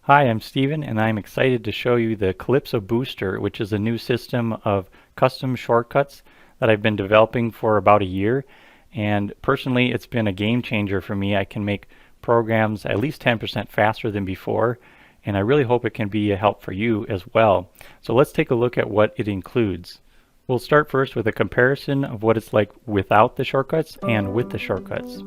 Hi, I'm Steven, and I'm excited to show you the Calypso Booster, which is a new system of custom shortcuts that I've been developing for about a year. And personally, it's been a game changer for me. I can make programs at least 10% faster than before, and I really hope it can be a help for you as well. So let's take a look at what it includes. We'll start first with a comparison of what it's like without the shortcuts and with the shortcuts.